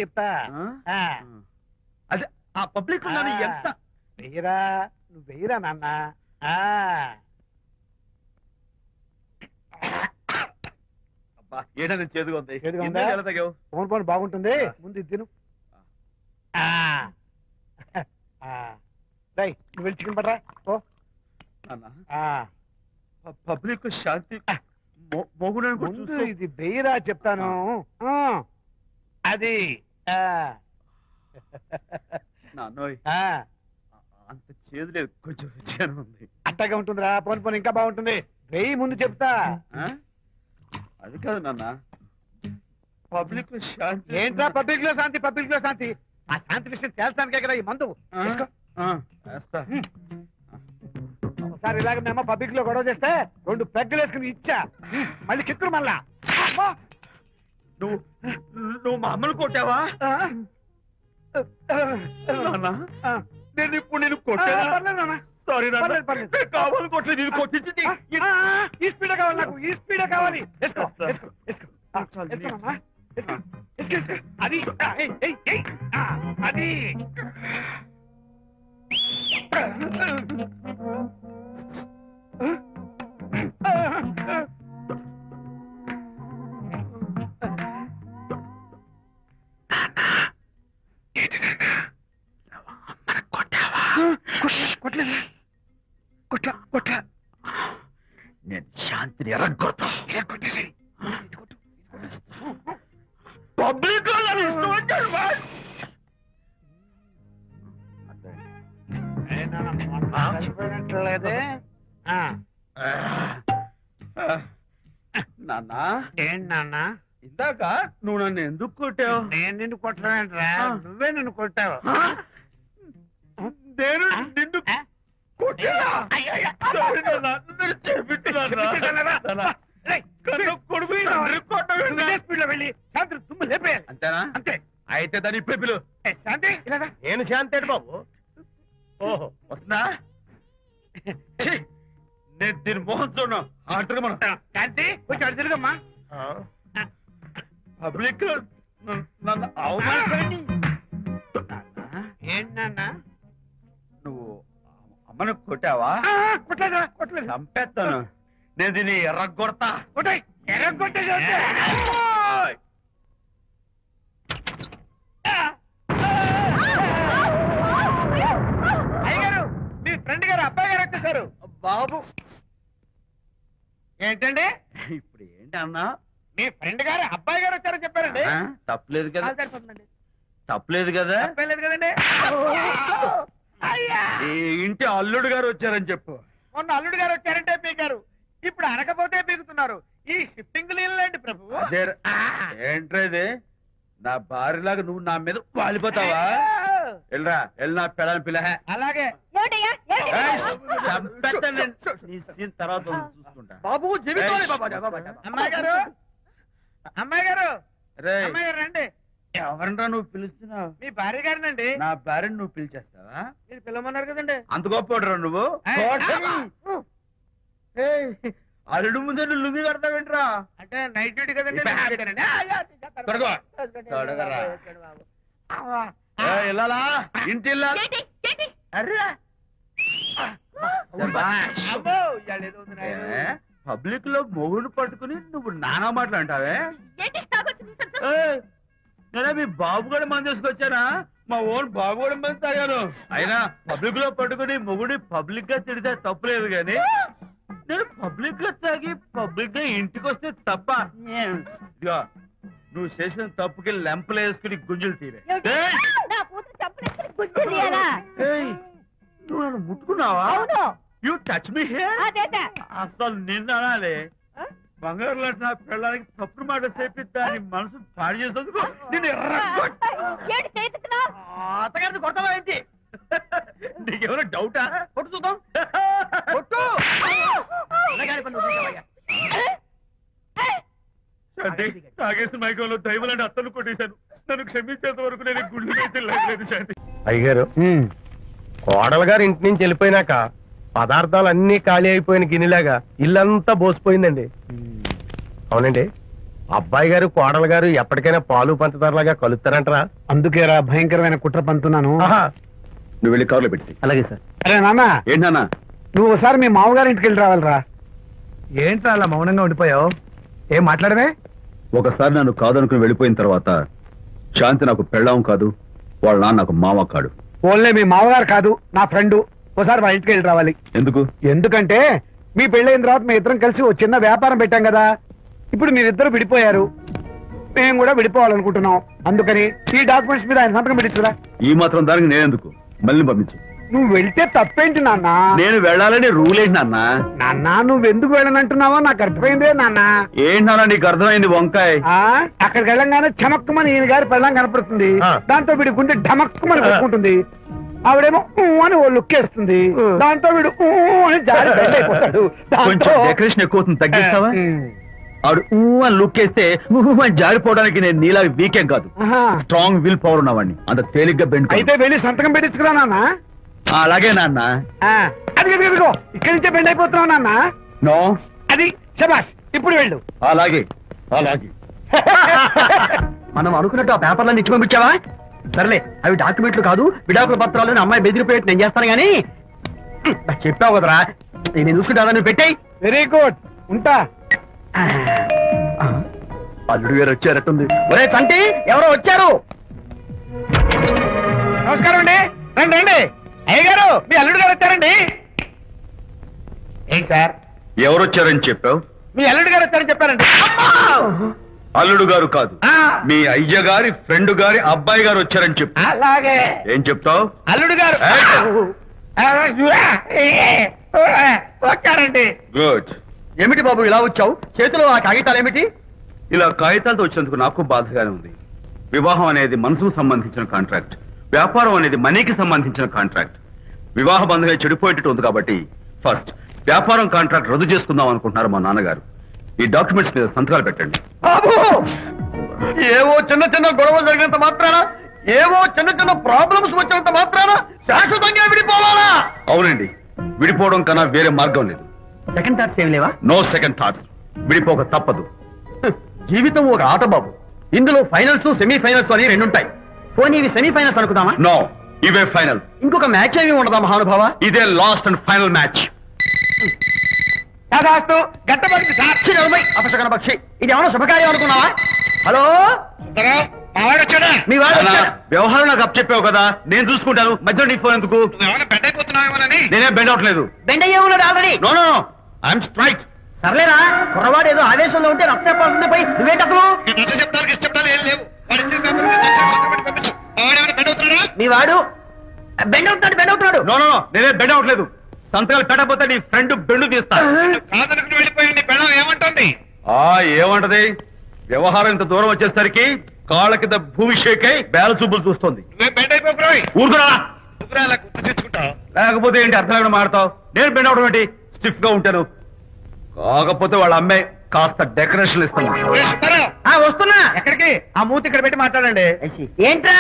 చెప్తా అదే ఆ పబ్లిక్ ఎంత వెయ్యరా నువ్వు వెయ్యరా నాన్న ఏదైనా చేదుగా ఉంది. చేదుగా ఉందా? ఇందాక ఎలా తాగావు? ఫోన్ ఫోన్ బాగుంటుంది ముందు ఇది తిను నువ్వు వెళ్ళి చికెన్ పడరా ఓ పబ్లిక్ శాంతి ముందు ఇది వెయ్యరా చెప్తాను అది నాన్నోయ్ అంత చేదు లేదు, కొంచెం రుచిగానే ఉంది. అట్టగా ఉంటుందిరా పోను పోను ఇంకా బాగుంటుంది వెయ్యి ముందు చెప్తా అది కాదు నాన్న, పబ్లిక్ శాంతి. ఏంట్రా పబ్లిక్ లో శాంతి పబ్లిక్ లో శాంతి ఆ శాంతి విషయం తేల్చడానికే కదా ఈ మందు ఒకసారి ఇలాగ మేము పబ్లిక్ లో గొడవ చేస్తే 2 పెగ్గలు వేసుకుని ఇచ్చా మళ్ళీ కిక్కురు మళ్ళా నువ్వు మా అమ్మను కొట్టావా? నేను ఇప్పుడు నేను కొట్టా. సారీ కావాలి కొట్టలేదు, ఇది కొట్టించింది. ఈ స్పీడ్ కావాలి నాకు, ఈ స్పీడ్ కావాలి. అది అది కొట్టలేదు కొట్ల నేను శాంతిని ఎరగొడతా. కొట్టేసి పబ్లిక్ లేదే నాన్న. ఏంటి నాన్న ఇందాక నువ్వు నన్ను ఎందుకు కొట్టావు? నేను నిన్ను కొట్టలేంట్రా నువ్వే నిన్ను కొట్టావు. నేను నిన్ను వెళ్ళి శాంతి తుమ్ము లేపేయాలి అంతేనా? అంతే. అయితే దాని ఇప్పుడే పిలు. శాంతి నేను శాంతి బాబు. ఓహో వస్తుందా? నేను దీని మోహన్ చూడను. అంటారు మనం శాంతి కొంచెం అడు తిరుగమ్మా. పబ్లిక్ నన్ను అవమానించండి. ఏంటి నాన్న నువ్వు అమ్మను కొట్టావా? కొట్టలేదా కొట్టలేదు చంపేస్తాను నేను దీన్ని ఎర్రగొడతా. కొట్టాయి ఎర్రగొట్టే అయ్యగారు మీ ఫ్రెండ్ గారు అబ్బాయి గారు వచ్చేసారు. బాబు ఏంటండి ఇప్పుడు ఏంటి అన్నా? మీ ఫ్రెండ్ గారు అబ్బాయి గారు వచ్చారని చెప్పారండి. తప్పలేదు కదా? సరిపోతుందండి తప్పలేదు కదా? తప్పలేదు కదండి. ఈ ఇంటి అల్లుడు గారు వచ్చారని చెప్పు. మొన్న అల్లుడు గారు వచ్చారంటే పీకారు, ఇప్పుడు అనకపోతే పీకుతున్నారు. ఈ షిఫ్టింగ్ లీలండి ప్రభు. ఏంట్రేది? నా భార్యలాగా నువ్వు నా మీద వాలిపోతావా? వెళ్ళరా వెళ్ళి నా పెళ్ళని పిల్ల. అలాగే తర్వాత చూసుకుంటా. బాబు అమ్మాయి గారు అమ్మాయి గారు అమ్మాయి గారు రండి. ఎవరినరా నువ్వు పిలుస్తున్నావు? మీ భార్య గారినండి. నా భార్యను నువ్వు పిలిచేస్తావా? మీరు పిలవమన్నారు కదండి. అంత గొప్ప నువ్వు? అల్లుడు ముందే నువ్వు లుంగి కడతావేంట్రా? అంటే నైట్ డ్యూటీ కదండి. వెళ్ళాలా ఇంటి పబ్లిక్ లో మొగుడు పట్టుకుని నువ్వు నానా మాటలు అంటావే? నేనే మీ బాబు కూడా మంది తీసుకొచ్చానా? మా ఓన్ బాబు కూడా మంది తాగాను. అయినా పబ్లిక్ లో పట్టుకుని మొగుడి పబ్లిక్ గా తిడితే తప్పులేదు గాని నేను పబ్లిక్ గా తాగి పబ్లిక్ గా ఇంటికి వస్తే తప్ప. ఇదిగో నువ్వు చేసిన తప్పుకి లెంపలు వేసుకుని గుంజులు తీరే. నువ్వు నన్ను ముట్టుకున్నావా? You touch me here. అసలు నిన్ను అనాలి. బంగారు లాంటి నా పిల్లలకి తప్పుడు మాట చెప్పి దాని మనసు పాడు చేసేందుకు నేను అత్తగారిని కొడతావా ఏంటి? నీకేమైనా డౌటా? కొట్టు చూద్దాం. కొట్టు. తాగేసిన మైకంలో దైవం లాంటి అత్తలు కొట్టేశాను. నన్ను క్షమించేంత వరకు నేను గుళ్ళు వేసి లేదు శాంతి. అయ్యగారు కోడలు గారు ఇంటి నుంచి వెళ్ళిపోయినాక పదార్థాలు అన్ని ఖాళీ అయిపోయిన గిన్నెలాగా ఇల్లంతా బోసిపోయిందండి. అవునండి అబ్బాయి గారు కోడలు గారు ఎప్పటికైనా పాలు పంచదారలాగా కలుస్తారంటరా? అందుకేరా భయంకరమైన కుట్ర పంతున్నాను. నువ్వు వెళ్ళి కారులో పెట్టి. అలాగే సార్. అరే నాన్న, ఏంటన్నా? నువ్వు ఒకసారి మీ మామగారి ఇంటికి వెళ్ళి రావాలిరా. ఏంట్రా అలా మౌనంగా ఉండిపోయావు? ఏం మాట్లాడమే? ఒకసారి నన్ను కాదనుకుని వెళ్ళిపోయిన తర్వాత శాంతి నాకు పెళ్ళాం కాదు, వాళ్ళ నాన్న నాకు మామ కాడు. ఓన్లే మీ మామగారు కాదు, నా ఫ్రెండ్. ఒకసారి మా ఇంటికి వెళ్ళి రావాలి. ఎందుకు? ఎందుకంటే మీ పెళ్ళైన తర్వాత మీ ఇద్దరం కలిసి ఓ చిన్న వ్యాపారం పెట్టాం కదా. ఇప్పుడు మీరిద్దరు విడిపోయారు, మేము కూడా విడిపోవాలనుకుంటున్నాం. అందుకని ఈ డాక్యుమెంట్స్ మీద ఆయన సంతకం పెట్టించురా. ఈ మాత్రం దానికి నేనెందుకు? మళ్ళీ పంపించు. నువ్వు వెళ్తే తప్పేంటి నాన్న? నేను వెళ్ళాలని రూల్ ఏంటి నాన్న? నాన్న, నువ్వు ఎందుకు వెళ్ళనంటున్నావో నాకు అర్థమైందే నాన్న. ఏంటి నాన్న నీకు అర్థమైంది వంకాయ? అక్కడికి వెళ్ళంగానే చమక్కుమని ఈయన గారి పెళ్ళం కనపడుతుంది. దాంతో వీడి గుండె ఢమక్కుమని కొట్టుకుంటుంది. ఆవిడేమో ఊ అని ఓ లుక్ వేస్తుంది. దాంతో వీడు ఊ అని జారి బెడ్ అయిపోతాడు. కొంచెం డెకరేషన్ ఎక్కువ అవుతుంది, తగ్గిస్తావా? ఆవిడ ఊ అని లుక్ వేస్తే ఊ అని జారిపోవడానికి నేను నీలా వీకేం కాదు, స్ట్రాంగ్ విల్ పవర్ ఉన్నవాడిని. అంత తేలిగ్గా బెండ్ అయితే వెళ్ళి సంతకం పెట్టించుకురా నాన్న. అలాగే నాన్న. అది ఇదిగో ఇక్కడి నుంచే బెండ్ అయిపోతున్నావు నాన్న. నో, అది శబాష్, ఇప్పుడు వెళ్ళు. అలాగే అలాగే. మనం అనుకున్నట్టు ఆ పేపర్లను ఇచ్చి పంపించావా? సర్లే, అవి డాక్యుమెంట్లు కాదు, విడాకుల పత్రాలను అమ్మాయి బెదిరిపోయేట్టు నేను చేస్తాను గానీ చెప్పావు కదరా, నేను చూసుకుంటా. నువ్వు పెట్టాయి. వెరీ గుడ్, ఉంటా. అల్లుడు గారు వచ్చారట్టుంది. ఒరే తంటి, ఎవరో వచ్చారు. నమస్కారం అండి. రండి రండి. అయ్య గారు, మీ అల్లుడు గారు వచ్చారండి. ఏంటి సార్? ఎవరు వచ్చారని చెప్పావు? మీ అల్లుడు గారు వచ్చారని చెప్పారండి. అల్లుడు గారు కాదు, ఆ, మీ అయ్య గారి ఫ్రెండ్ గారి అబ్బాయి గారు వచ్చారని చెప్పు. అలాగే. ఏం చెప్తావు? అల్లుడు గారు వచ్చారండి. గుడ్. ఏమిటి బాబు ఇలా వచ్చావు? చేతిలో ఆ కాగితాలు ఏమిటి? ఇలా కాగితాలతో వచ్చినందుకు నాకు బాధగానే ఉంది. వివాహం అనేది మనసుకు సంబంధించిన కాంట్రాక్ట్, వ్యాపారం అనేది మనీకి సంబంధించిన కాంట్రాక్ట్. వివాహ బంధంగా చెడిపోయేటట్టు ఉంది కాబట్టి ఫస్ట్ వ్యాపారం కాంట్రాక్ట్ రద్దు చేసుకుందాం అనుకుంటున్నారు మా నాన్నగారు. ఈ డాక్యుమెంట్స్ మీద సంతకాలు పెట్టండి. బాబు, ఏవో చిన్న చిన్న గొడవలు జరిగినంత మాత్రాన, ఏవో చిన్న చిన్న ప్రాబ్లమ్స్ వచ్చినంత మాత్రాన శాశ్వతంగా విడిపోవాలా? అవునండి, విడిపోవడం కన్నా వేరే మార్గం లేదు. సెకండ్ థాట్స్ ఏమి లేవా? No second thoughts. విడిపోక తప్పదు. జీవితం ఒక ఆట బాబు, ఇందులో ఫైనల్స్ సెమీఫైనల్స్ అని రెండుంటాయి. పోనీ ఇవి సెమీఫైనల్స్ అనుకుందామా? నో, ఇవే ఫైనల్. ఇంకొక మ్యాచ్ ఏమి ఉండదా మహానుభావ? ఇదే లాస్ట్ అండ్ ఫైనల్ మ్యాచ్. దాదాస్తు గట్టబడి సాక్షి నిలబై అపశకన పక్షి, ఇది ఏమన్నా శుభకార్యం అనుకున్నావా? హలో, వచ్చాడా? మీ వాడు అన్నా, వచ్చాడు. వ్యవహారం నాకు అప్ చెప్పావు కదా, నేను చూసుకుంటాను. మధ్యలో నీకు ఫోన్ ఎందుకు? ఏమైనా బెడ్ అయిపోతున్నావేమోనని. నేనే బెండ్ అవట్లేదు. బెండ్ అయ్యే ఉన్నాడు already. No no, I'm straight. సర్లేరా, కుర్రవాడు ఏదో ఆవేశంలో ఉంటే రక్త పడుతుంది. పోయి నువ్వేంటి అసలు? చెప్తాను ఏం లేవు. వాడు ఇచ్చిన పేపర్ మీద సంతకం పెట్టి పంపించు. వాడేమైనా బెడ్ అవుతున్నాడా? మీ వాడు బెండ్ అవుతున్నాడు, బెండ్ అవుతున్నాడు. నో నో, నేనే బెండ్ అవట్లేదు. సంతకాలు పెట్టకపోతే నీ ఫ్రెండ్ బెండు తీస్తా. కాదనుకుని వెళ్ళిపోయి నీ పెళ్ళం ఏమంటుంది? ఏమంటది? వ్యవహారం ఇంత దూరం వచ్చేసరికి కాళ్ళ కింద భూమిషేకై బేల చూపులు చూస్తుంది. నువ్వే బెడ్ అయిపోకురాయి. ఊరుకురా. అలా గుర్తు తెచ్చుకుంటావు. లేకపోతే ఏంటి అర్థం లేకుండా మాడతావు? నేను బెండ్ అవడం ఏంటి? స్టిఫ్ గా ఉంటాను. కాకపోతే వాళ్ళ అమ్మాయి కాస్త డెకరేషన్ ఇస్తాను. వస్తున్నా. ఎక్కడికి? ఆ మూతి ఇక్కడ పెట్టి మాట్లాడండి. ఏంట్రా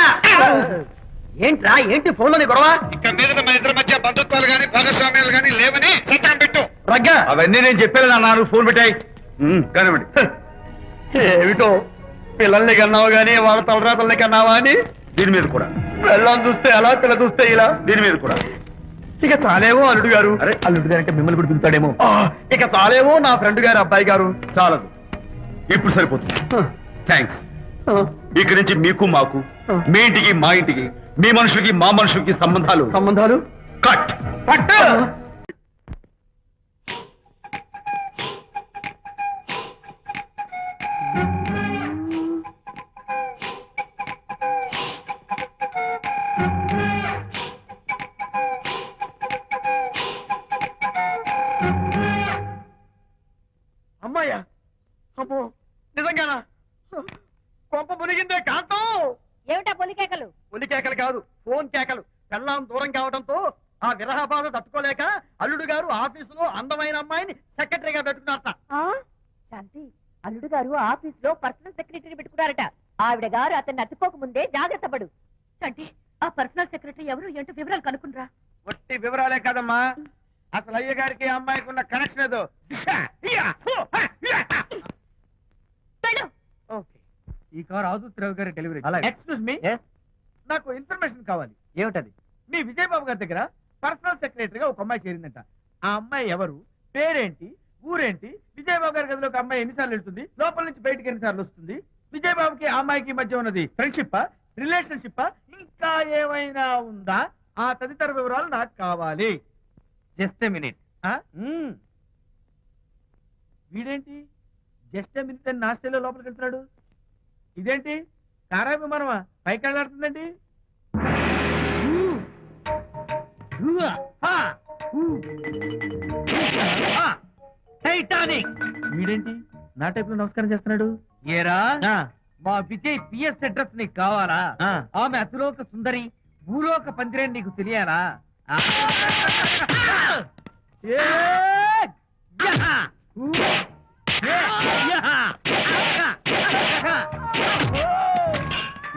ఏంట్రా ఏంటి ఫోన్ లోని గొడవ? ఇక్కడ మీద మన ఇద్దరి మధ్య బంధుత్వాలు గాని భాగస్వామ్యాలు గాని లేవని సంతకం పెట్టు. రగ్గా అవన్నీ నేను చెప్పాను నాన్న, ఫోన్ పెట్టాయి. కానివ్వండి. ఏమిటో పిల్లల్ని కన్నావు గానీ వాళ్ళ తలరాతల్ని కన్నావా అని. దీని మీద కూడా. పిల్లల్ని చూస్తే అలా, పిల్ల చూస్తే ఇలా. దీని మీద కూడా. ఇక చాలేమో అల్లుడు గారు. అరే, అల్లుడు గారు అంటే మిమ్మల్ని కూడా పిలుతాడేమో. ఇక చాలేమో నా ఫ్రెండ్ గారు అబ్బాయి గారు. చాలదు, ఇప్పుడు సరిపోతుంది. థ్యాంక్స్. ఇక్కడి నుంచి మీకు మాకు, మీ ఇంటికి మా ఇంటికి, మీ మనుషులకి మా మనుషులకి సంబంధాలు కట్. పట్టు. అమ్మాయ్యా, అమ్మో నిజంగానా? కొంప మునిగిందే కాంతం. ఏమిటా పొలికేకలు? ఉలి కేకలు కాదు, ఫోన్ కేకలు. పెళ్ళాం దూరం కావడంతో ఆ విరహ బాధ తట్టుకోలేక అల్లుడు గారు ఆఫీసులో అందమైన అమ్మాయిని సెక్రటరీగా పెట్టుకున్నారట. శాంతి, అల్లుడు గారు ఆఫీస్ లో పర్సనల్ సెక్రటరీ పెట్టుకున్నారట. ఆవిడ గారు అతన్ని అతుక్కోక ముందే జాగ్రత్త పడు. శాంతి, ఆ పర్సనల్ సెక్రటరీ ఎవరు ఏంటో వివరాలు కనుక్కునరా. వట్టి వివరాలే కదమ్మా, అసలు అయ్య గారికి అమ్మాయికి ఉన్న కనెక్షన్ ఏదో. వెళ్ళు. ఈ కార్ ఆదుత్రావు గారి డెలివరీ. ఎక్స్క్యూజ్ మీ, నాకు ఇన్ఫర్మేషన్ కావాలి. ఏమిటది? మీ విజయబాబు గారి దగ్గర పర్సనల్ సెక్రటరీగా ఒక అమ్మాయి చేరిందంట. ఆ అమ్మాయి ఎవరు, పేరేంటి, ఊరేంటి, విజయబాబు గారి గదిలో ఒక అమ్మాయి ఎన్నిసార్లు వెళ్తుంది, లోపల నుంచి బయటికి ఎన్నిసార్లు వస్తుంది, విజయబాబుకి ఆ అమ్మాయికి మధ్య ఉన్నది ఫ్రెండ్షిప్, రిలేషన్షిప్, ఇంకా ఏమైనా ఉందా, ఆ తదితర వివరాలు నాకు కావాలి. Just a minute. వీడేంటి జస్ట్ మినిట్ అని నాస్టేలో లోపలికి వెళ్తున్నాడు? ఇదేంటి కారా విమానమా పైకి వెళ్ళాడుతుందండి? టైటానిక్. వీడేంటి నా టైప్ లో నమస్కారం చేస్తున్నాడు? ఏరా, ఆ, మా విజయ్ పిఎస్ అడ్రస్ నీకు కావాలా? ఆ. ఆమె అతిలోక సుందరి, భూలోక పందిరేని నీకు తెలియాలా? ఏ,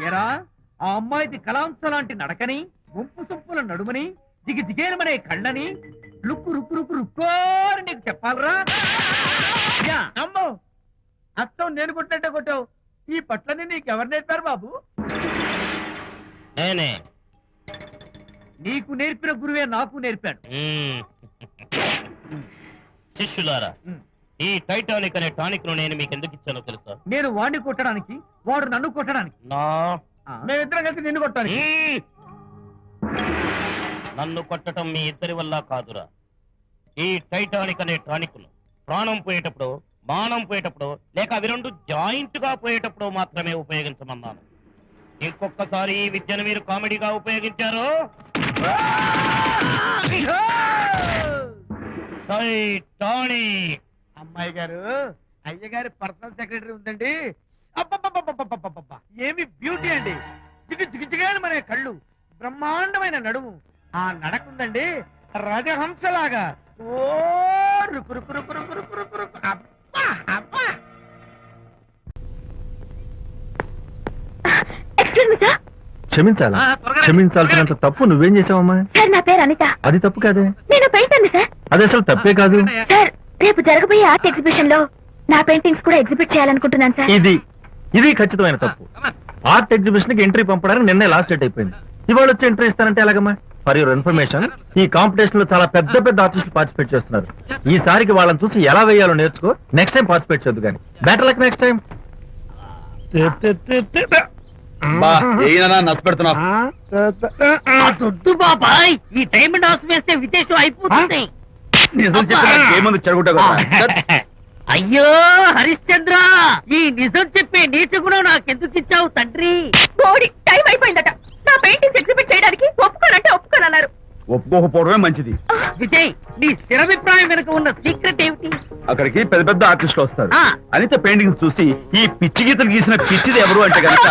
ఏరా, ఆ అమ్మాయిది కలాంస లాంటి నడకని, వంపు సొంపుల నడుమని, దిగి దిగేనమనే కళ్ళని, లుక్కు రుక్కు రుక్కు రుక్కోని నీకు చెప్పాలరా? యా. అమ్మో, అత్తం నేను కొట్టినట్టే కొట్టావు. ఈ పట్లని నీకెవరు నేర్పారు బాబు? నేనే. నీకు నేర్పిన గురువే నాకు నేర్పాడు. శిష్యులారా, ఈ టైటానిక్ అనే టానిక్ ను నేను మీకు ఎందుకు ఇచ్చానో తెలుసా? నేను వాడిని కొట్టడానికి, వాడు నన్ను కొట్టడానికి. నా మేమిద్దరం కలిసి నిన్ను కొట్టాలి. మ్మ్. నన్ను కొట్టడం మీ ఇద్దరి వల్ల కాదురా. ఈ టైటానిక్ అనే టానిక్ ను ప్రాణం పోయేటప్పుడు, మానం పోయేటప్పుడు, లేక అవి రెండు జాయింట్ గా పోయేటప్పుడు మాత్రమే ఉపయోగించమన్నాను. ఇంకొకసారి ఈ విద్యను మీరు కామెడీగా ఉపయోగించారు, టైటానిక్. అమ్మాయి గారు, అయ్యగారి పర్సనల్ సెక్రటరీ ఉందండి. అబ్బబ్బబ్బబ్బబ్బబ్బబ్బ, ఏమి బ్యూటీ అండి! జిగుజిగుజిగాని మనే కళ్ళు, బ్రహ్మాండమైన నడుము, ఆ నడకుందండి రాజహంసలాగా. ఓ రుకు రుకు రుకు రుకు రుకు రుకు రుకు. అబ్బా అబ్బా. Excuse me sir. క్షమించాలా? క్షమించాల్సినంత తప్పు నువ్వేం చేసావమ్మా? సార్ నా పేరు అనిత. అది తప్పు కాదే. నేను పెయింటర్ సార్. అది అసలు తప్పే కాదు. సార్, రేపు జరగబోయే ఆర్ట్ ఎగ్జిబిషన్ లో నా పెయింటింగ్స్ కూడా ఎగ్జిబిట్ చేయాలనుకుంటున్నాను సార్. ఇది ఖచ్చితమైన తప్పు. ఆర్ట్ ఎగ్జిబిషన్ కి ఎంట్రీ పంపడానికి నిన్నే లాస్ట్ డేట్ అయిపోయింది. ఇవాళ వచ్చి ఎంట్రీ ఇస్తానంటే ఎలాగమ్మా? ఫర్ యువర్ ఇన్ఫర్మేషన్, ఈ కాంపిటీషన్ లో చాలా పెద్ద పెద్ద ఆర్టిస్టులు పార్టిసిపేట్ చేస్తున్నారు. ఈసారికి వాళ్ళని చూసి ఎలా వేయాలో నేర్చుకో. నెక్స్ట్ టైం పార్టిసిపేట్ చేయొద్దు కానీ. Better luck next time. దొడ్డు బాబాయ్, ఈ డైమండ్ హౌస్ వేస్తే విదేశం అయిపోతుంది. నిజం చెప్పి చెడగొట్టా కదా. అయ్యో హరిశ్చంద్ర, ఈ నిజం చెప్పే నీతి గుణం నాకెందుకు ఇచ్చావు తండ్రి? బోడి టైం అయిపోయిందట. నా పెయింటింగ్స్ ఎగ్జిబిట్ చేయడానికి ఒప్పుకోనంటే ఒప్పుకోనన్నారు. ఒప్పుకోకపోవడమే మంచిది. విజయ్, నీ స్థిరాభిప్రాయం వెనుక ఉన్న సీక్రెట్ ఏమిటి? అక్కడికి పెద్ద పెద్ద ఆర్టిస్టులు వస్తారు. ఆ. అనిత పెయింటింగ్స్ చూసి ఈ పిచ్చి గీతలు గీసిన పిచ్చిది ఎవరు అంటే కనుక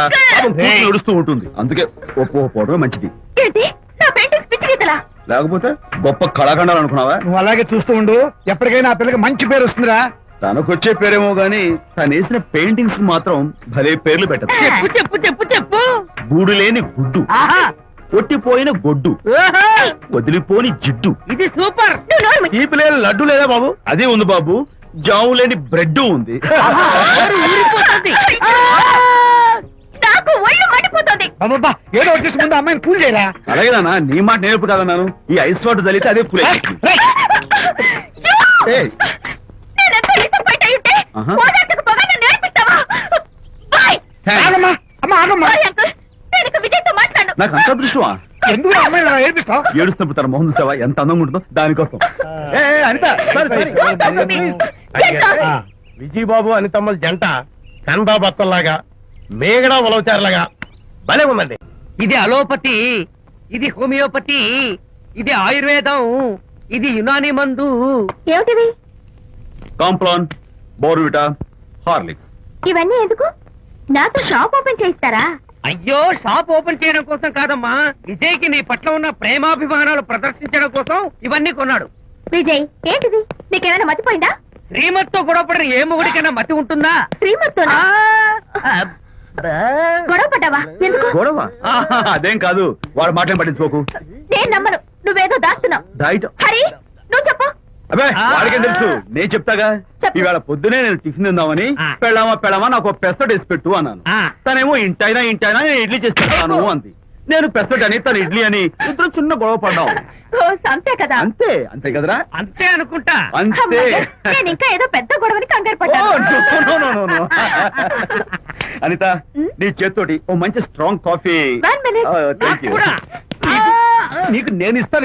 నడుస్తూ ఉంటుంది. అందుకే ఒప్పుకోకపోవడమే మంచిది. ఏంటి, నా పెయింటింగ్స్ పిచ్చి గీతలా? లేకపోతే గొప్ప కళాఖండాలు అనుకున్నావా? నువ్వు అలాగే చూస్తూ ఉండు, ఎప్పటికైనా ఆ పిల్లకి మంచి పేరు వస్తుందిరా. తనకొచ్చే పేరేమో గాని తను వేసిన పెయింటింగ్స్ మాత్రం భలే పేర్లు పెట్టదు. చెప్పు చెప్పు చెప్పు చెప్పు. గూడు లేని గుడ్డు, ఆహా, కొట్టిపోయిన గొడ్డు, ఓహో, వదిలిపోని జిడ్డు. ఇది సూపర్. నువ్వు నోరు మూయి. ఈ పిల్లలు లడ్డు లేదా బాబు? అదే ఉంది బాబు. జాము లేని బ్రెడ్ ఉంది. నోరు ఊరిపోతుంది. ఆ! నాకు ఒళ్ళు మండిపోతుంది. అబ్బబ్బా, ఏదో వచ్చేసి ముందు అమ్మాయిని కూల్ చేయరా. అలాగే నాన్న, నీ మాట నేర్పు కాదన్నాను. ఈ ఐస్ వాటర్ చలితే అదే పులే. నేనెంత disappoint అయి ఉంటే ఆహా. ఓదార్చకపోగా నన్ను నేర్పిస్తావా? బాయ్. ఆగమ్మా, అమ్మ ఆగమ్మా. బాయ్ అంకుల్, నేను ఇక విజయ్తో మాట్లాడను. నాకు అంత దృష్టమా? ఎందుకు ఆ అమ్మాయిని అలా ఏడిపిస్తావు? ఏడుస్తున్నప్పుడు తన మొహం చూసావా ఎంత అందంగా ఉంటుందో? దానికోసం. అనిత, విజయబాబు అనితమ్మల జంట కన్బా బత్తల్లాగా మేగడ ఉలవచారులాగా భలే ఉందండి. ఇది అలోపతి, ఇది హోమియోపతి, ఇది ఆయుర్వేదం, ఇది యునాని మందు. ఏమిటివి? Complan, Bournvita, Horlicks. ఇవన్నీ ఎందుకు? నాతో షాప్ ఓపెన్ చేయిస్తారా? అయ్యో, షాప్ ఓపెన్ చేయడం కోసం కాదమ్మా, విజయ్కి నీ పట్ల ఉన్న ప్రేమాభిమానాలు ప్రదర్శించడం కోసం ఇవన్నీ కొన్నాడు. విజయ్, ఏంటిది? నీకేమైనా మతిపోయిందా? శ్రీమతితో గొడవపడిన ఏ మొగుడికైనా మతి ఉంటుందా? శ్రీమతితో గొడవ పడ్డావా? ఎందుకు? గొడవ? అదేం కాదు. వాడు మాటలు పట్టించుకోకు. నేను నమ్మను. నువ్వేదో దాస్తున్నావు. డైట్ హరి, నువ్వు చెప్పు. అబ్బే వాడికేం తెలుసు నేను చెప్తాగా చెప్పు. ఇవాళ పొద్దునే నేను టిఫిన్ తిందామని పెళ్ళామా నాకు పెసరట్ వేసి పెట్టు అన్నాను తనేమో ఇంటైనా నేను ఇడ్లీ చేసి పెడతాను అంది. నేను పెసరట్ అని తను ఇడ్లీ అని ఇద్దరు చిన్న గొడవ పడ్డాం. ఓ, అంతే కదా అంతే కదరా అంతే అనుకుంటా. అంతే అమ్మయ్య, నేను ఇంకా ఏదో పెద్ద గొడవని కంగారు ఓ, పడ్డాను no. అనిత నీ చేత్తోటి ఓ మంచి strong coffee One minute. Thank you నీకు నేను ఇస్తాను